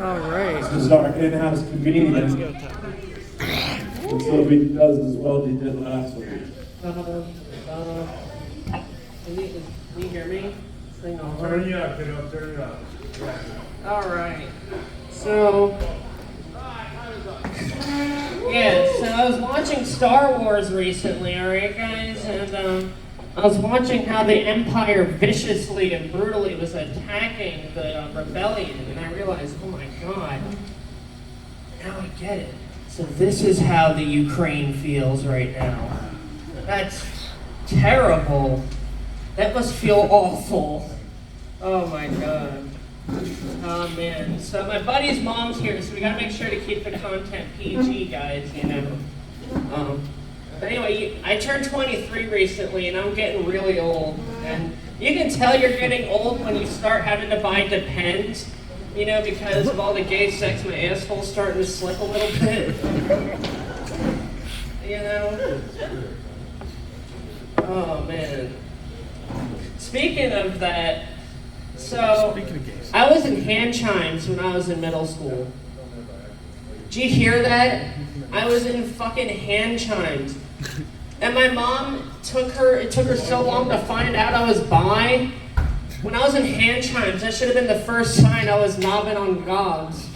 All right. This is our in-house comedian. Let's go, Tom. And so he does as well as he did last week. Can you hear me? Thing on. Turn you up, kiddo. Turn you up. All right. So, yeah. So I was watching Star Wars recently. All right, guys, and I was watching how the Empire viciously and brutally was attacking the rebellion, and I realized, oh my God, now I get it. So this is how the Ukraine feels right now. That's terrible. That must feel awful. Oh my God. Oh man. So my buddy's mom's here, so we gotta make sure to keep the content PG, guys, you know. But anyway, I turned 23 recently, and I'm getting really old. And you can tell you're getting old when you start having to buy Depends, you know, because of all the gay sex, my asshole's starting to slip a little bit. You know? Oh, man. Speaking of that, so I was in hand chimes when I was in middle school. Did you hear that? I was in fucking hand chimes. And my mom it took her so long to find out I was bi. When I was in hand chimes, that should have been the first sign I was knobbing on gobs.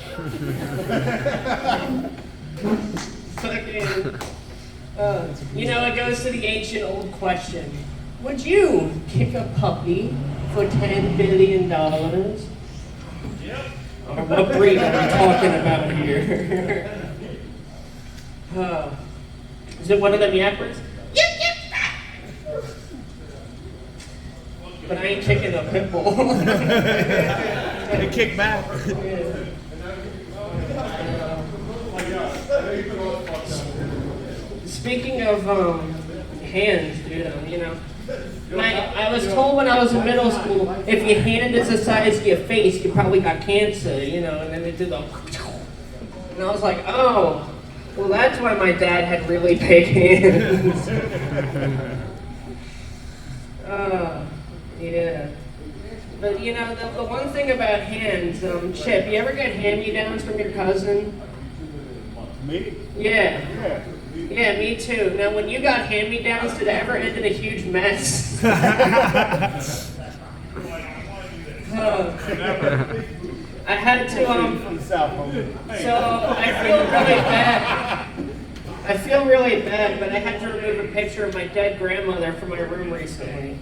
Fucking, you know, it goes to the ancient old question. Would you kick a puppy for $10 billion? Yep. Or what breed are we talking about here? Is it one of them yappers? Yep, yep. But I ain't kicking a pit bull. They kick back. Speaking of hands, dude, you know, I was told when I was in middle school, if your hand is the size of your face, you probably got cancer, you know, and then they did the, and I was like, oh. Well, that's why my dad had really big hands. Yeah. But you know, the one thing about hands, Chip, you ever get hand-me-downs from your cousin? Me? Yeah. Yeah, me too. Now, when you got hand-me-downs, did it ever end in a huge mess? I had to, so I feel really bad. I feel really bad, but I had to remove a picture of my dead grandmother from my room recently.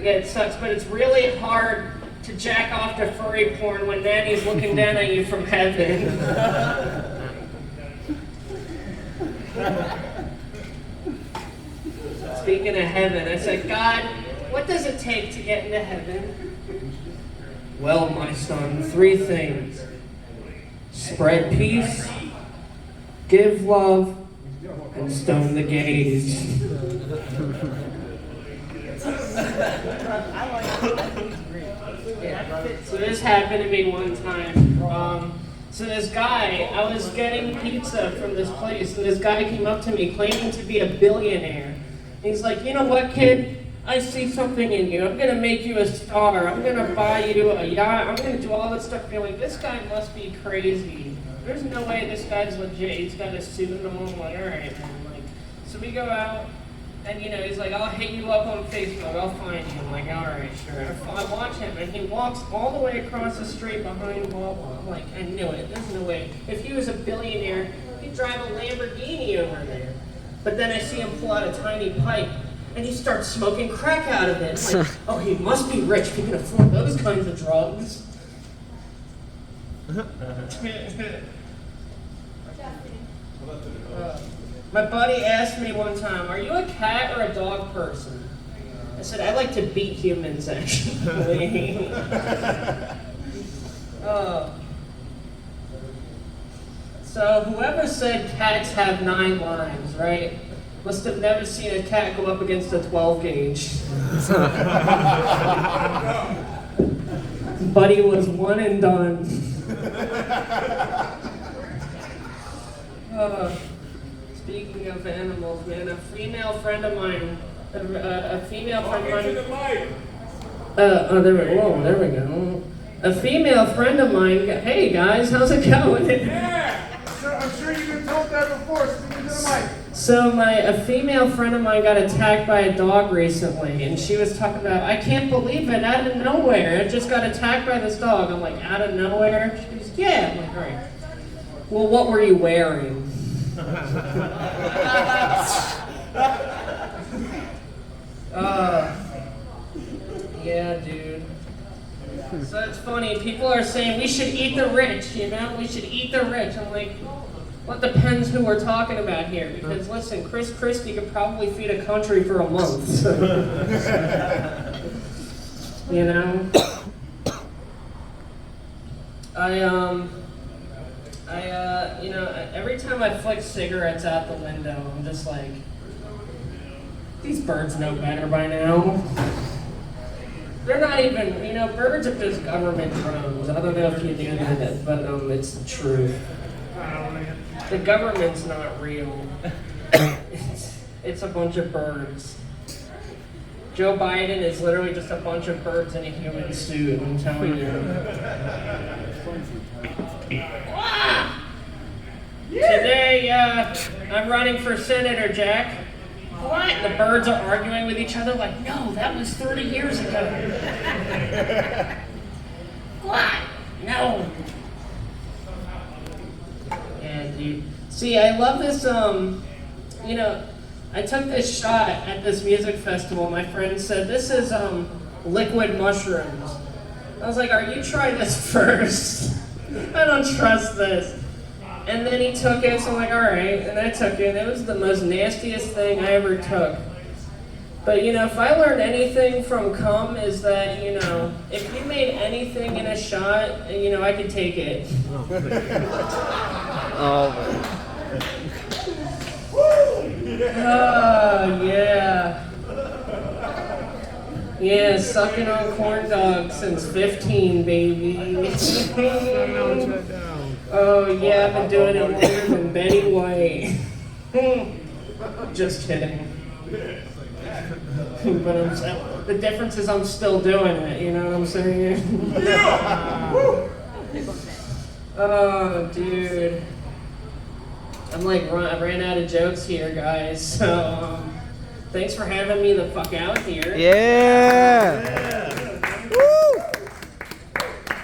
Yeah, it sucks, but it's really hard to jack off to furry porn when Nanny's looking down at you from heaven. Speaking of heaven, I said, God, what does it take to get into heaven? Well, my son, 3 things. Spread peace, give love, and stone the gays. Yeah. So this happened to me one time. So this guy, I was getting pizza from this place, and this guy came up to me claiming to be a billionaire. He's like, you know what, kid? I see something in you. I'm going to make you a star. I'm going to buy you a yacht. I'm going to do all this stuff. You're like, this guy must be crazy. There's no way this guy's legit. He's got a suit and I'm like, all right, man. Like, so we go out, and, you know, he's like, I'll hit you up on Facebook. I'll find you. I'm like, all right, sure. I watch him, and he walks all the way across the street behind Wawa. I'm like, I knew it. There's no way. If he was a billionaire, he'd drive a Lamborghini over there. But then I see him pull out a tiny pipe, and he starts smoking crack out of it. I'm like, oh, he must be rich if he can afford those kinds of drugs. My buddy asked me one time, are you a cat or a dog person? I said, I like to beat humans, actually. So whoever said cats have 9 lives, right? Must have never seen a cat go up against a 12 gauge. Buddy was one and done. Speaking of animals, man, a female friend of mine, there we go. a female friend of mine, hey guys, how's it going? Yeah! I'm sure you've been told that before. Speak into the mic. So a female friend of mine got attacked by a dog recently, and she was talking about, I can't believe it, out of nowhere. It just got attacked by this dog. I'm like, out of nowhere? She goes, yeah. I'm like, all right. Well, what were you wearing? Yeah, dude. So it's funny, people are saying we should eat the rich, you know? We should eat the rich. I'm like, well, it depends who we're talking about here. Because listen, Chris Christie could probably feed a country for a month. So. You know? You know, every time I flick cigarettes out the window, I'm just like, these birds know better by now. They're not even, you know, birds are just government drones. I don't know if you knew that, but it's the truth. The government's not real. It's a bunch of birds. Joe Biden is literally just a bunch of birds in a human suit, I'm telling you. Today, I'm running for senator, Jack. What? The birds are arguing with each other like, no, that was 30 years ago. What? No. Yeah, dude. See, I love this, you know, I took this shot at this music festival. My friend said, this is, liquid mushrooms. I was like, are you trying this first? I don't trust this. And then he took it, so I'm like, all right. And I took it, and it was the most nastiest thing I ever took. But, you know, if I learned anything from cum is that, you know, if you made anything in a shot, you know, I could take it. Oh, yeah. Yeah, sucking on corn dogs since 15, baby. Oh, yeah, I've been doing it longer than Betty White. Just kidding. But the difference is I'm still doing it, you know what I'm saying? Oh, dude. I ran out of jokes here, guys. So, thanks for having me the fuck out here. Yeah!